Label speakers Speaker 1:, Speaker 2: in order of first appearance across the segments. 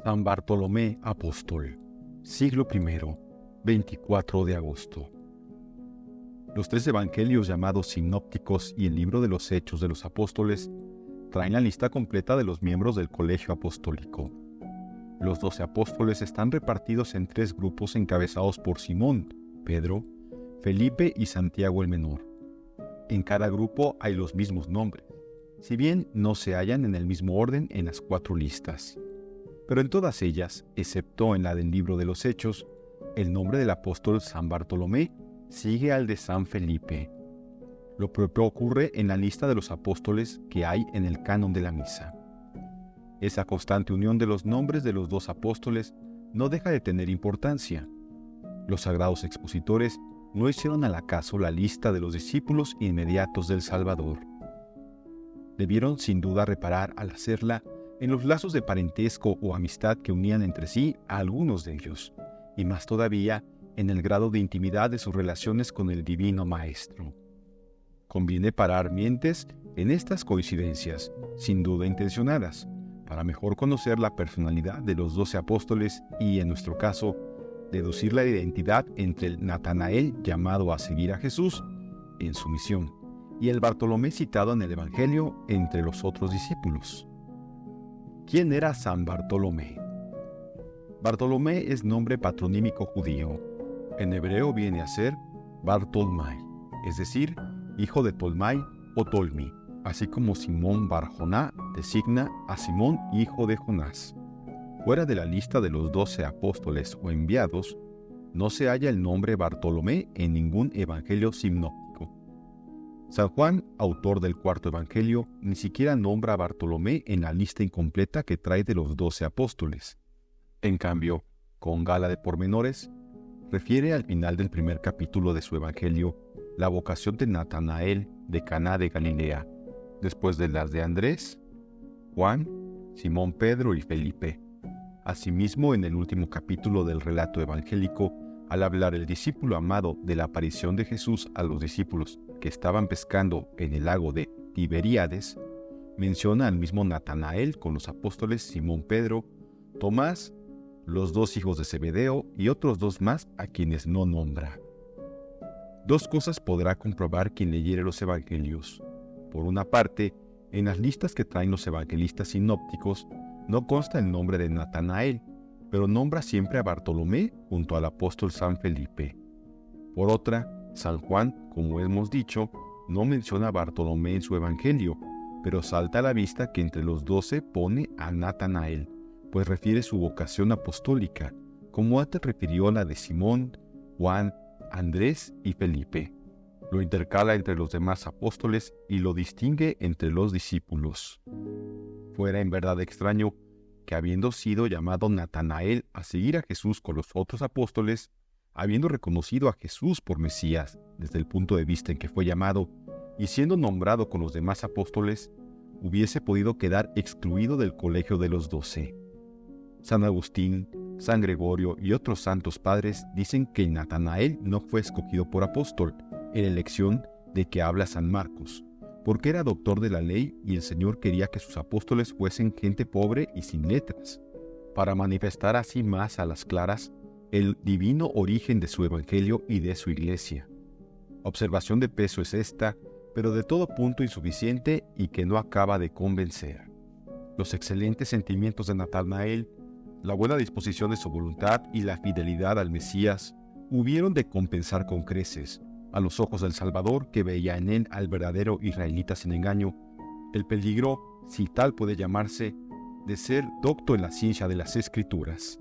Speaker 1: San Bartolomé Apóstol, siglo I, 24 de agosto. Los tres evangelios llamados sinópticos y el libro de los Hechos de los Apóstoles traen la lista completa de los miembros del colegio apostólico. Los 12 apóstoles están repartidos en 3 grupos encabezados por Simón, Pedro, Felipe y Santiago el Menor. En cada grupo hay los mismos nombres, si bien no se hallan en el mismo orden en las 4 listas. Pero en todas ellas, excepto en la del libro de los Hechos, el nombre del apóstol San Bartolomé sigue al de San Felipe. Lo propio ocurre en la lista de los apóstoles que hay en el canon de la misa. Esa constante unión de los nombres de los 2 apóstoles no deja de tener importancia. Los sagrados expositores no hicieron al acaso la lista de los discípulos inmediatos del Salvador. Debieron sin duda reparar al hacerla en los lazos de parentesco o amistad que unían entre sí a algunos de ellos, y más todavía en el grado de intimidad de sus relaciones con el Divino Maestro. Conviene parar mientes en estas coincidencias, sin duda intencionadas, para mejor conocer la personalidad de los 12 apóstoles y, en nuestro caso, deducir la identidad entre el Natanael llamado a seguir a Jesús en su misión y el Bartolomé citado en el Evangelio entre los otros discípulos. ¿Quién era San Bartolomé? Bartolomé es nombre patronímico judío. En hebreo viene a ser Bartolmai, es decir, hijo de Tolmai o Tolmi, así como Simón Bar-Joná designa a Simón hijo de Jonás. Fuera de la lista de los 12 apóstoles o enviados, no se halla el nombre Bartolomé en ningún evangelio sinóptico. San Juan, autor del 4º evangelio, ni siquiera nombra a Bartolomé en la lista incompleta que trae de los 12 apóstoles. En cambio, con gala de pormenores, refiere al final del primer capítulo de su evangelio la vocación de Natanael de Caná de Galilea, después de las de Andrés, Juan, Simón Pedro y Felipe. Asimismo, en el último capítulo del relato evangélico, al hablar el discípulo amado de la aparición de Jesús a los discípulos que estaban pescando en el lago de Tiberíades, menciona al mismo Natanael con los apóstoles Simón Pedro, Tomás, los 2 hijos de Zebedeo y otros 2 más a quienes no nombra. 2 cosas podrá comprobar quien leyere los evangelios. Por una parte, en las listas que traen los evangelistas sinópticos no consta el nombre de Natanael, pero nombra siempre a Bartolomé junto al apóstol San Felipe. Por otra, San Juan, como hemos dicho, no menciona a Bartolomé en su evangelio, pero salta a la vista que entre los 12 pone a Natanael, pues refiere su vocación apostólica, como antes refirió la de Simón, Juan, Andrés y Felipe. Lo intercala entre los demás apóstoles y lo distingue entre los discípulos. Fuera en verdad extraño que, habiendo sido llamado Natanael a seguir a Jesús con los otros apóstoles, habiendo reconocido a Jesús por Mesías desde el punto de vista en que fue llamado y siendo nombrado con los demás apóstoles, hubiese podido quedar excluido del colegio de los 12. San Agustín, San Gregorio y otros santos padres dicen que Natanael no fue escogido por apóstol, en la elección de que habla San Marcos, porque era doctor de la ley y el Señor quería que sus apóstoles fuesen gente pobre y sin letras, para manifestar así más a las claras el divino origen de su evangelio y de su iglesia. Observación de peso es esta, pero de todo punto insuficiente y que no acaba de convencer. Los excelentes sentimientos de Natanael, la buena disposición de su voluntad y la fidelidad al Mesías hubieron de compensar con creces, a los ojos del Salvador que veía en él al verdadero israelita sin engaño, el peligro, si tal puede llamarse, de ser docto en la ciencia de las Escrituras.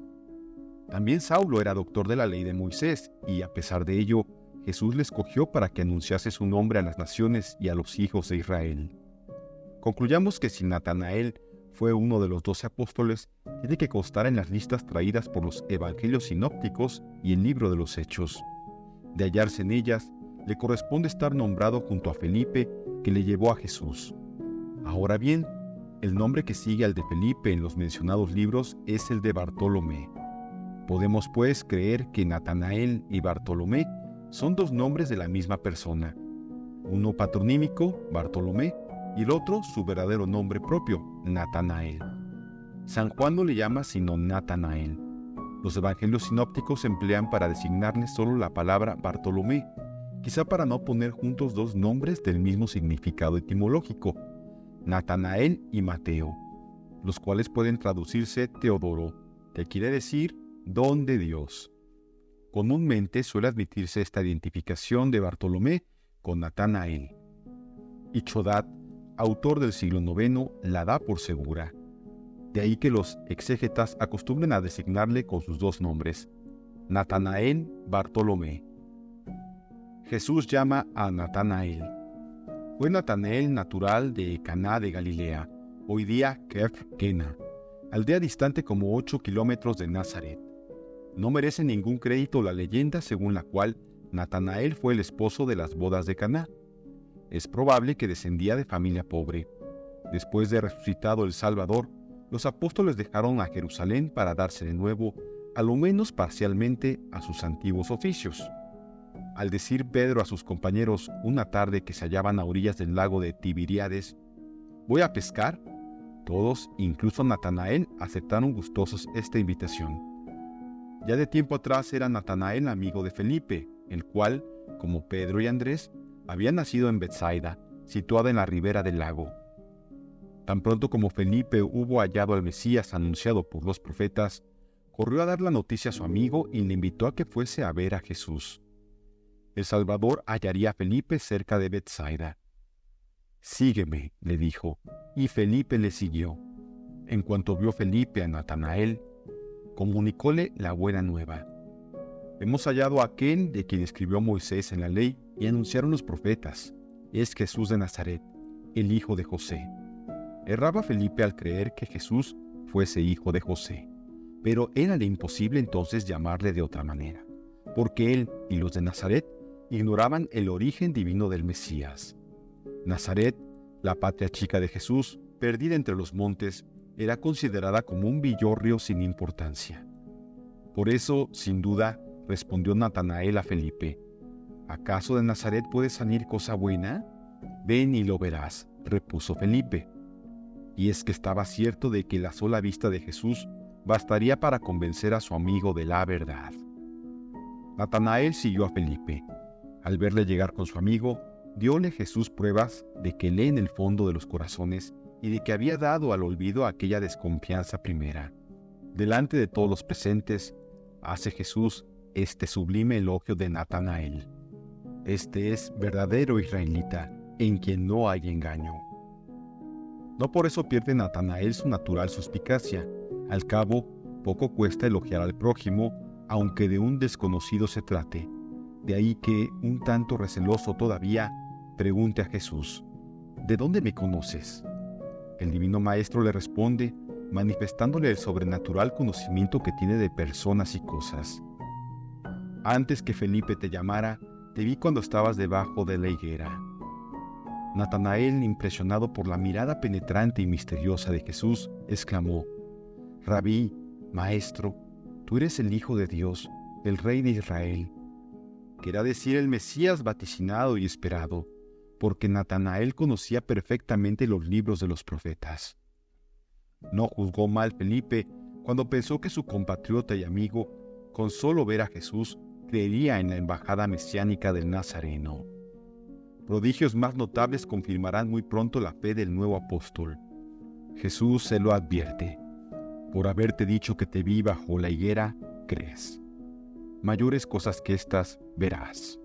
Speaker 1: También Saulo era doctor de la ley de Moisés y, a pesar de ello, Jesús le escogió para que anunciase su nombre a las naciones y a los hijos de Israel. Concluyamos que si Natanael fue uno de los 12 apóstoles, tiene que constar en las listas traídas por los evangelios sinópticos y el libro de los Hechos. De hallarse en ellas, le corresponde estar nombrado junto a Felipe, que le llevó a Jesús. Ahora bien, el nombre que sigue al de Felipe en los mencionados libros es el de Bartolomé. Podemos pues creer que Natanael y Bartolomé son 2 nombres de la misma persona, uno patronímico, Bartolomé, y el otro su verdadero nombre propio, Natanael. San Juan no le llama sino Natanael. Los evangelios sinópticos emplean para designarle solo la palabra Bartolomé, quizá para no poner juntos dos nombres del mismo significado etimológico, Natanael y Mateo, los cuales pueden traducirse Teodoro, que quiere decir don de Dios. Comúnmente suele admitirse esta identificación de Bartolomé con Natanael. Y Chodat, autor del siglo IX, la da por segura. De ahí que los exégetas acostumbren a designarle con sus dos nombres, Natanael Bartolomé. Jesús llama a Natanael. Fue Natanael natural de Caná de Galilea, hoy día Kefr-Kena, aldea distante como 8 kilómetros de Nazaret. No merece ningún crédito la leyenda según la cual Natanael fue el esposo de las bodas de Caná. Es probable que descendía de familia pobre. Después de resucitado el Salvador, los apóstoles dejaron a Jerusalén para darse de nuevo, a lo menos parcialmente, a sus antiguos oficios. Al decir Pedro a sus compañeros una tarde que se hallaban a orillas del lago de Tiberíades, «Voy a pescar», todos, incluso Natanael, aceptaron gustosos esta invitación. Ya de tiempo atrás era Natanael amigo de Felipe, el cual, como Pedro y Andrés, había nacido en Betsaida, situada en la ribera del lago. Tan pronto como Felipe hubo hallado al Mesías anunciado por los profetas, corrió a dar la noticia a su amigo y le invitó a que fuese a ver a Jesús. El Salvador hallaría a Felipe cerca de Betsaida. «Sígueme», le dijo, y Felipe le siguió. En cuanto vio Felipe a Natanael, comunicóle la buena nueva. «Hemos hallado a aquel de quien escribió Moisés en la ley y anunciaron los profetas. Es Jesús de Nazaret, el hijo de José». Erraba Felipe al creer que Jesús fuese hijo de José, pero érale imposible entonces llamarle de otra manera, porque él y los de Nazaret ignoraban el origen divino del Mesías. Nazaret, la patria chica de Jesús, perdida entre los montes, era considerada como un villorrio sin importancia. Por eso, sin duda, respondió Natanael a Felipe, «¿Acaso de Nazaret puede salir cosa buena? Ven y lo verás», repuso Felipe. Y es que estaba cierto de que la sola vista de Jesús bastaría para convencer a su amigo de la verdad. Natanael siguió a Felipe. Al verle llegar con su amigo, diole Jesús pruebas de que lee en el fondo de los corazones y de que había dado al olvido aquella desconfianza primera. Delante de todos los presentes, hace Jesús este sublime elogio de Natanael. Este es verdadero israelita, en quien no hay engaño. No por eso pierde Natanael su natural suspicacia. Al cabo, poco cuesta elogiar al prójimo, aunque de un desconocido se trate. De ahí que, un tanto receloso todavía, pregunte a Jesús, «¿De dónde me conoces?». El divino maestro le responde, manifestándole el sobrenatural conocimiento que tiene de personas y cosas. «Antes que Felipe te llamara, te vi cuando estabas debajo de la higuera». Natanael, impresionado por la mirada penetrante y misteriosa de Jesús, exclamó, «Rabí, maestro, tú eres el Hijo de Dios, el Rey de Israel». Querrá decir el Mesías vaticinado y esperado, porque Natanael conocía perfectamente los libros de los profetas. No juzgó mal Felipe cuando pensó que su compatriota y amigo, con solo ver a Jesús, creería en la embajada mesiánica del Nazareno. Prodigios más notables confirmarán muy pronto la fe del nuevo apóstol. Jesús se lo advierte. Por haberte dicho que te vi bajo la higuera, crees. Mayores cosas que estas verás.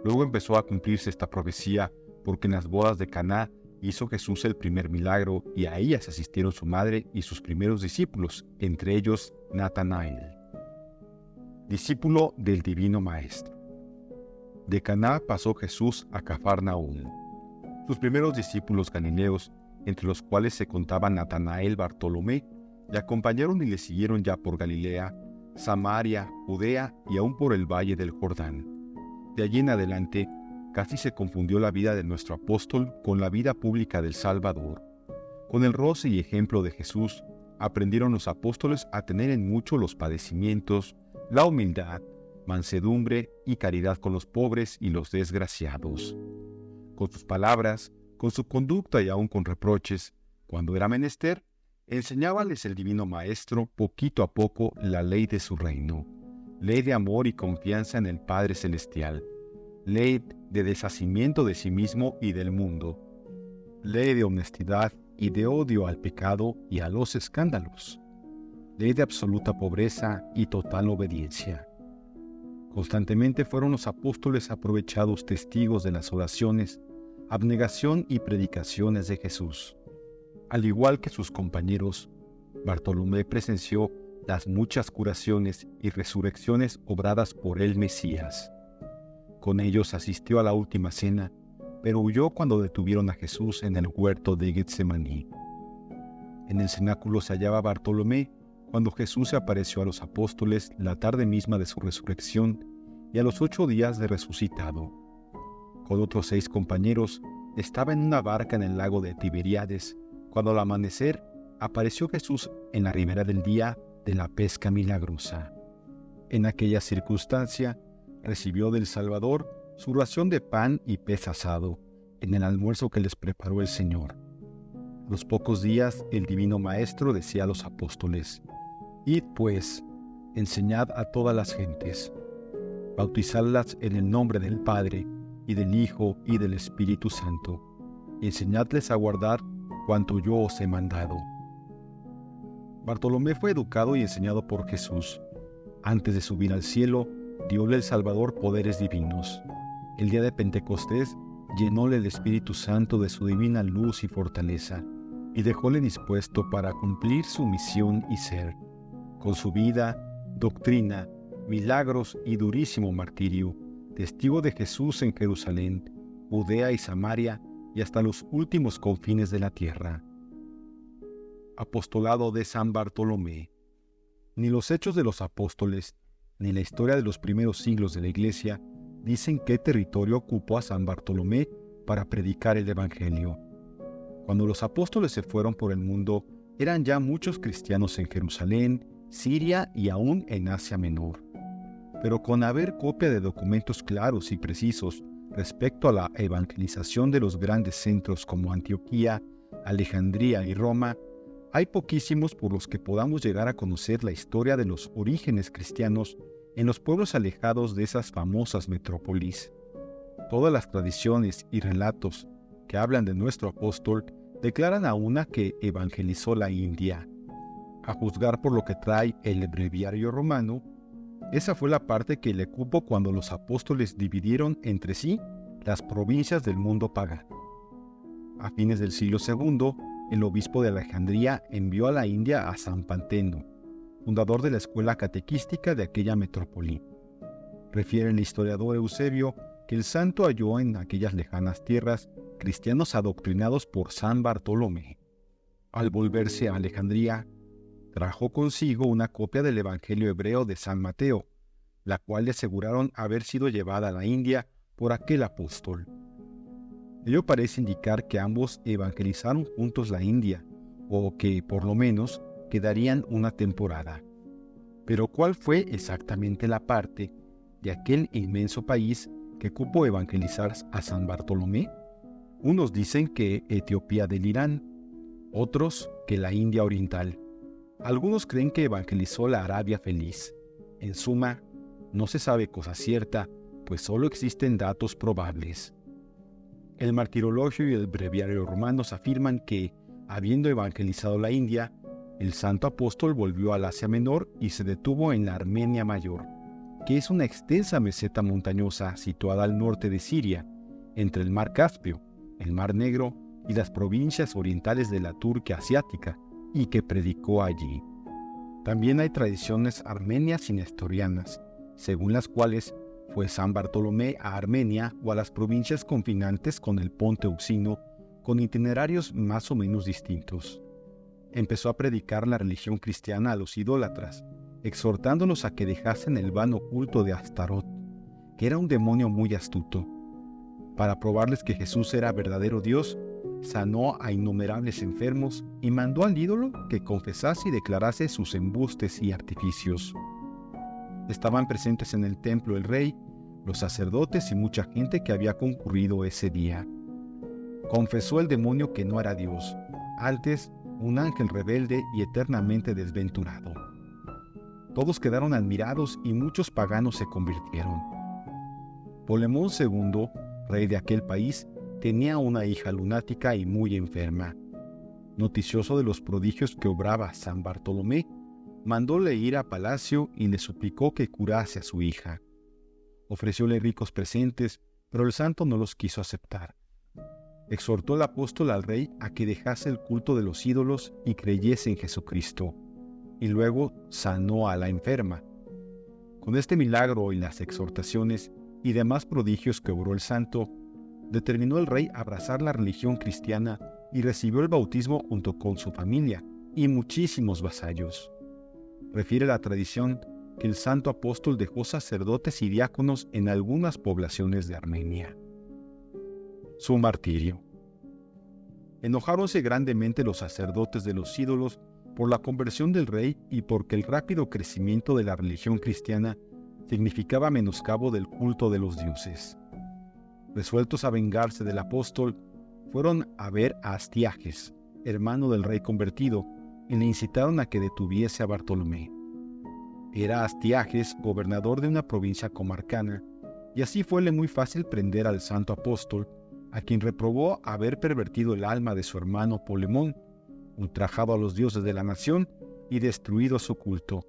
Speaker 1: Luego empezó a cumplirse esta profecía, porque en las bodas de Caná hizo Jesús el primer milagro, y a ellas asistieron su madre y sus primeros discípulos, entre ellos Natanael, discípulo del Divino Maestro. De Caná pasó Jesús a Cafarnaúm. Sus primeros discípulos galileos, entre los cuales se contaba Natanael Bartolomé, le acompañaron y le siguieron ya por Galilea, Samaria, Judea y aún por el valle del Jordán. De allí en adelante, casi se confundió la vida de nuestro apóstol con la vida pública del Salvador. Con el roce y ejemplo de Jesús, aprendieron los apóstoles a tener en mucho los padecimientos, la humildad, mansedumbre y caridad con los pobres y los desgraciados. Con sus palabras, con su conducta y aún con reproches, cuando era menester, Enseñábales el divino Maestro poquito a poco la ley de su reino, ley de amor y confianza en el Padre Celestial, ley de deshacimiento de sí mismo y del mundo, ley de honestidad y de odio al pecado y a los escándalos, ley de absoluta pobreza y total obediencia. Constantemente fueron los apóstoles aprovechados testigos de las oraciones, abnegación y predicaciones de Jesús. Al igual que sus compañeros, Bartolomé presenció las muchas curaciones y resurrecciones obradas por el Mesías. Con ellos asistió a la última cena, pero huyó cuando detuvieron a Jesús en el huerto de Getsemaní. En el cenáculo se hallaba Bartolomé cuando Jesús se apareció a los apóstoles la tarde misma de su resurrección y a los 8 días de resucitado. Con otros 6 compañeros, estaba en una barca en el lago de Tiberíades, cuando al amanecer apareció Jesús en la ribera del día de la pesca milagrosa. En aquella circunstancia, recibió del Salvador su ración de pan y pez asado, en el almuerzo que les preparó el Señor. A los pocos días, el divino Maestro decía a los apóstoles: «Id pues, enseñad a todas las gentes, bautizadlas en el nombre del Padre, y del Hijo, y del Espíritu Santo, y enseñadles a guardar cuanto yo os he mandado». Bartolomé fue educado y enseñado por Jesús. Antes de subir al cielo, dióle el Salvador poderes divinos. El día de Pentecostés, llenóle el Espíritu Santo de su divina luz y fortaleza, y dejóle dispuesto para cumplir su misión y ser, con su vida, doctrina, milagros y durísimo martirio, testigo de Jesús en Jerusalén, Judea y Samaria, y hasta los últimos confines de la tierra. Apostolado de San Bartolomé. Ni los Hechos de los Apóstoles, ni la historia de los primeros siglos de la Iglesia dicen qué territorio ocupó a San Bartolomé para predicar el Evangelio. Cuando los apóstoles se fueron por el mundo, eran ya muchos cristianos en Jerusalén, Siria y aún en Asia Menor. Pero con haber copia de documentos claros y precisos respecto a la evangelización de los grandes centros como Antioquía, Alejandría y Roma, hay poquísimos por los que podamos llegar a conocer la historia de los orígenes cristianos en los pueblos alejados de esas famosas metrópolis. Todas las tradiciones y relatos que hablan de nuestro apóstol declaran a una que evangelizó la India. A juzgar por lo que trae el breviario romano, esa fue la parte que le cupo cuando los apóstoles dividieron entre sí las provincias del mundo pagano. A fines del siglo II, el obispo de Alejandría envió a la India a San Panteno, fundador de la escuela catequística de aquella metrópoli. Refiere el historiador Eusebio que el santo halló en aquellas lejanas tierras cristianos adoctrinados por San Bartolomé. Al volverse a Alejandría, trajo consigo una copia del Evangelio hebreo de San Mateo, la cual le aseguraron haber sido llevada a la India por aquel apóstol. Ello parece indicar que ambos evangelizaron juntos la India, o que, por lo menos, quedarían una temporada. Pero ¿cuál fue exactamente la parte de aquel inmenso país que cupo evangelizar a San Bartolomé? Unos dicen que Etiopía del Irán, otros que la India Oriental. Algunos creen que evangelizó la Arabia Feliz. En suma, no se sabe cosa cierta, pues solo existen datos probables. El Martirologio y el Breviario romanos afirman que, habiendo evangelizado la India, el santo apóstol volvió al Asia Menor y se detuvo en la Armenia Mayor, que es una extensa meseta montañosa situada al norte de Siria, entre el Mar Caspio, el Mar Negro y las provincias orientales de la Turquía asiática, y que predicó allí. También hay tradiciones armenias y nestorianas, según las cuales fue San Bartolomé a Armenia o a las provincias confinantes con el Ponto Euxino, con itinerarios más o menos distintos. Empezó a predicar la religión cristiana a los idólatras, exhortándolos a que dejasen el vano culto de Astarot, que era un demonio muy astuto. Para probarles que Jesús era verdadero Dios, sanó a innumerables enfermos y mandó al ídolo que confesase y declarase sus embustes y artificios. Estaban presentes en el templo el rey, los sacerdotes y mucha gente que había concurrido ese día. Confesó el demonio que no era Dios, antes un ángel rebelde y eternamente desventurado. Todos quedaron admirados y muchos paganos se convirtieron. Polemón II, rey de aquel país, tenía una hija lunática y muy enferma. Noticioso de los prodigios que obraba San Bartolomé, mandóle ir a palacio y le suplicó que curase a su hija. Ofrecióle ricos presentes, pero el santo no los quiso aceptar. Exhortó el apóstol al rey a que dejase el culto de los ídolos y creyese en Jesucristo, y luego sanó a la enferma. Con este milagro y las exhortaciones y demás prodigios que obró el santo, determinó el rey abrazar la religión cristiana y recibió el bautismo junto con su familia y muchísimos vasallos. Refiere la tradición que el santo apóstol dejó sacerdotes y diáconos en algunas poblaciones de Armenia. Su martirio. Enojáronse grandemente los sacerdotes de los ídolos por la conversión del rey y porque el rápido crecimiento de la religión cristiana significaba menoscabo del culto de los dioses. Resueltos a vengarse del apóstol, fueron a ver a Astiages, hermano del rey convertido, y le incitaron a que detuviese a Bartolomé. Era Astiages gobernador de una provincia comarcana, y así fuele muy fácil prender al santo apóstol, a quien reprobó haber pervertido el alma de su hermano Polemón, ultrajado a los dioses de la nación y destruido su culto,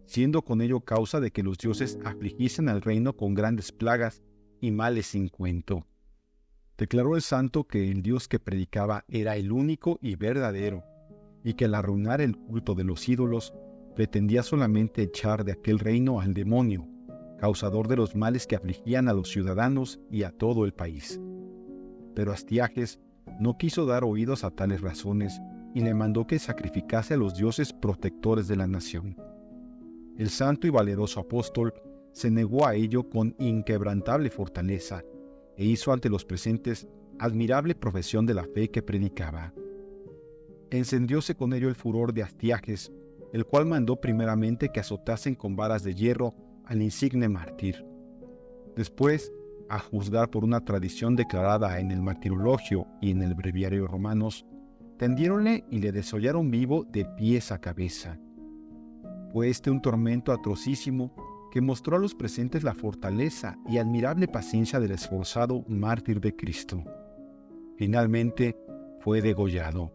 Speaker 1: siendo con ello causa de que los dioses afligiesen al reino con grandes plagas y males sin cuento. Declaró el santo que el Dios que predicaba era el único y verdadero, y que al arruinar el culto de los ídolos, pretendía solamente echar de aquel reino al demonio, causador de los males que afligían a los ciudadanos y a todo el país. Pero Astiages no quiso dar oídos a tales razones y le mandó que sacrificase a los dioses protectores de la nación. El santo y valeroso apóstol se negó a ello con inquebrantable fortaleza e hizo ante los presentes admirable profesión de la fe que predicaba. Encendióse con ello el furor de Astiages, el cual mandó primeramente que azotasen con varas de hierro al insigne mártir. Después, a juzgar por una tradición declarada en el Martirologio y en el Breviario Romanos, tendiéronle y le desollaron vivo de pies a cabeza. Fue este un tormento atrocísimo que mostró a los presentes la fortaleza y admirable paciencia del esforzado mártir de Cristo. Finalmente fue degollado.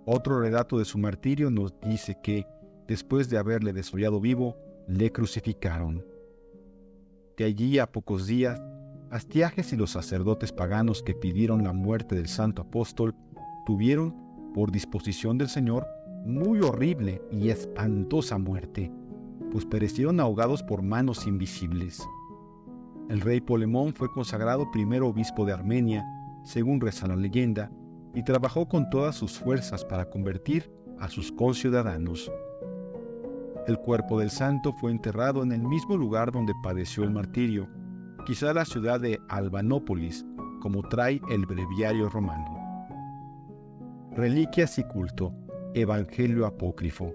Speaker 1: Otro relato de su martirio nos dice que, después de haberle desollado vivo, le crucificaron. De allí a pocos días, Astiages y los sacerdotes paganos que pidieron la muerte del santo apóstol tuvieron, por disposición del Señor, muy horrible y espantosa muerte, pues perecieron ahogados por manos invisibles. El rey Polemón fue consagrado primero obispo de Armenia, según reza la leyenda, y trabajó con todas sus fuerzas para convertir a sus conciudadanos. El cuerpo del santo fue enterrado en el mismo lugar donde padeció el martirio, quizá la ciudad de Albanópolis, como trae el Breviario Romano. Reliquias y culto. Evangelio apócrifo.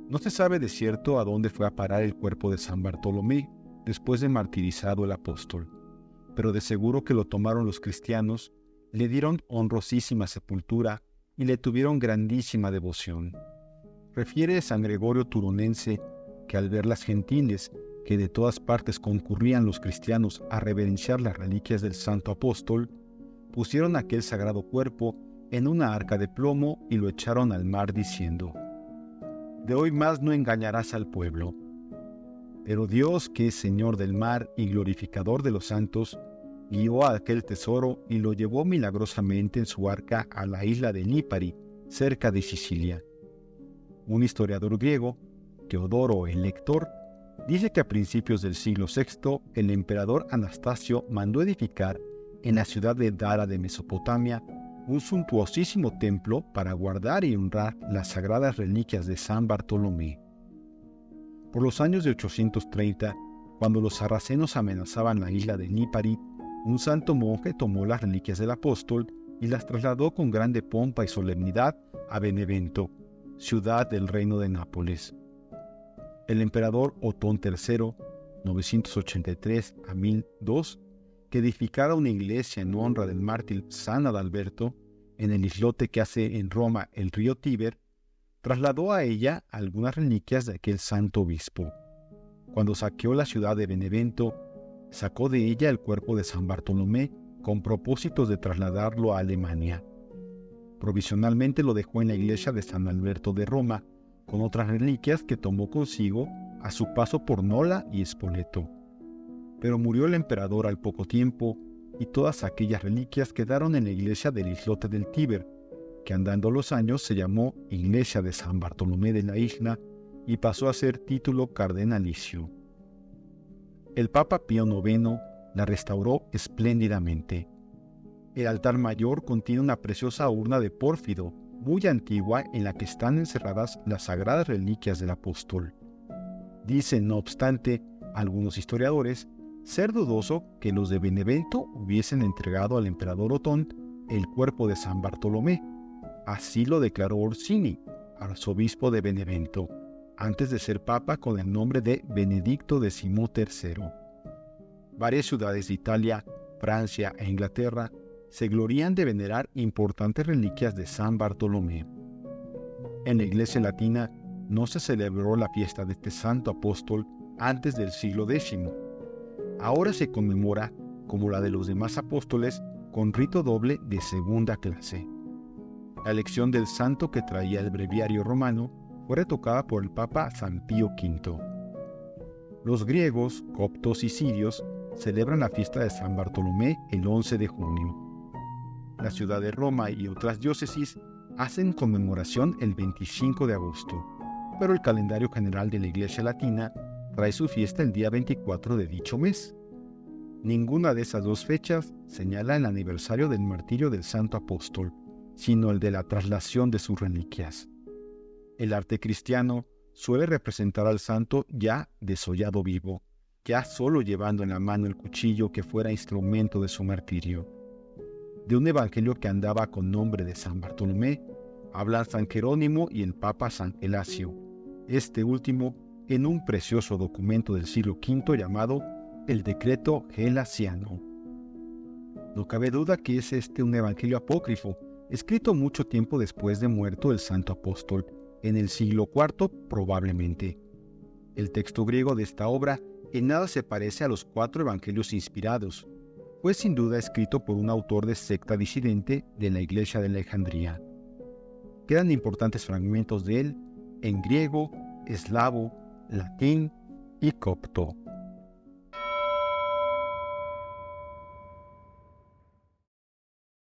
Speaker 1: No se sabe de cierto a dónde fue a parar el cuerpo de San Bartolomé después de martirizado el apóstol, pero de seguro que lo tomaron los cristianos, le dieron honrosísima sepultura y le tuvieron grandísima devoción. Refiere San Gregorio Turonense que al ver las gentiles que de todas partes concurrían los cristianos a reverenciar las reliquias del santo apóstol, pusieron aquel sagrado cuerpo en una arca de plomo y lo echaron al mar diciendo: «De hoy más no engañarás al pueblo». Pero Dios, que es Señor del mar y glorificador de los santos, guió a aquel tesoro y lo llevó milagrosamente en su arca a la isla de Lípari, cerca de Sicilia. Un historiador griego, Teodoro el Lector, dice que a principios del siglo VI el emperador Anastasio mandó edificar en la ciudad de Dara de Mesopotamia un suntuosísimo templo para guardar y honrar las sagradas reliquias de San Bartolomé. Por los años de 830, cuando los sarracenos amenazaban la isla de Lípari, un santo monje tomó las reliquias del apóstol y las trasladó con grande pompa y solemnidad a Benevento, ciudad del reino de Nápoles. El emperador Otón III, 983 a 1002, que edificara una iglesia en honra del mártir San Adalberto, en el islote que hace en Roma el río Tíber, trasladó a ella algunas reliquias de aquel santo obispo. Cuando saqueó la ciudad de Benevento, sacó de ella el cuerpo de San Bartolomé con propósitos de trasladarlo a Alemania. Provisionalmente lo dejó en la iglesia de San Alberto de Roma, con otras reliquias que tomó consigo a su paso por Nola y Spoleto. Pero murió el emperador al poco tiempo, y todas aquellas reliquias quedaron en la iglesia del islote del Tíber, que andando los años se llamó Iglesia de San Bartolomé de la Isla y pasó a ser título cardenalicio. El Papa Pío IX la restauró espléndidamente. El altar mayor contiene una preciosa urna de pórfido, muy antigua, en la que están encerradas las sagradas reliquias del apóstol. Dicen, no obstante, algunos historiadores, ser dudoso que los de Benevento hubiesen entregado al emperador Otón el cuerpo de San Bartolomé. Así lo declaró Orsini, arzobispo de Benevento, antes de ser papa con el nombre de Benedicto XIII. Varias ciudades de Italia, Francia e Inglaterra se glorían de venerar importantes reliquias de San Bartolomé. En la Iglesia latina no se celebró la fiesta de este santo apóstol antes del siglo X. Ahora se conmemora, como la de los demás apóstoles, con rito doble de segunda clase. La elección del santo que traía el breviario romano fue retocada por el Papa San Pío V. Los griegos, coptos y sirios celebran la fiesta de San Bartolomé el 11 de junio. La ciudad de Roma y otras diócesis hacen conmemoración el 25 de agosto, pero el calendario general de la Iglesia Latina trae su fiesta el día 24 de dicho mes. Ninguna de esas dos fechas señala el aniversario del martirio del santo apóstol, sino el de la traslación de sus reliquias. El arte cristiano suele representar al santo ya desollado vivo, ya solo llevando en la mano el cuchillo que fuera instrumento de su martirio. De un evangelio que andaba con nombre de San Bartolomé, hablan San Jerónimo y el Papa San Gelasio, este último en un precioso documento del siglo V llamado el Decreto Gelasiano. No cabe duda que es este un evangelio apócrifo, escrito mucho tiempo después de muerto el santo apóstol, en el siglo IV probablemente. El texto griego de esta obra en nada se parece a los 4 evangelios inspirados, pues sin duda escrito por un autor de secta disidente de la Iglesia de Alejandría. Quedan importantes fragmentos de él en griego, eslavo, latín y copto.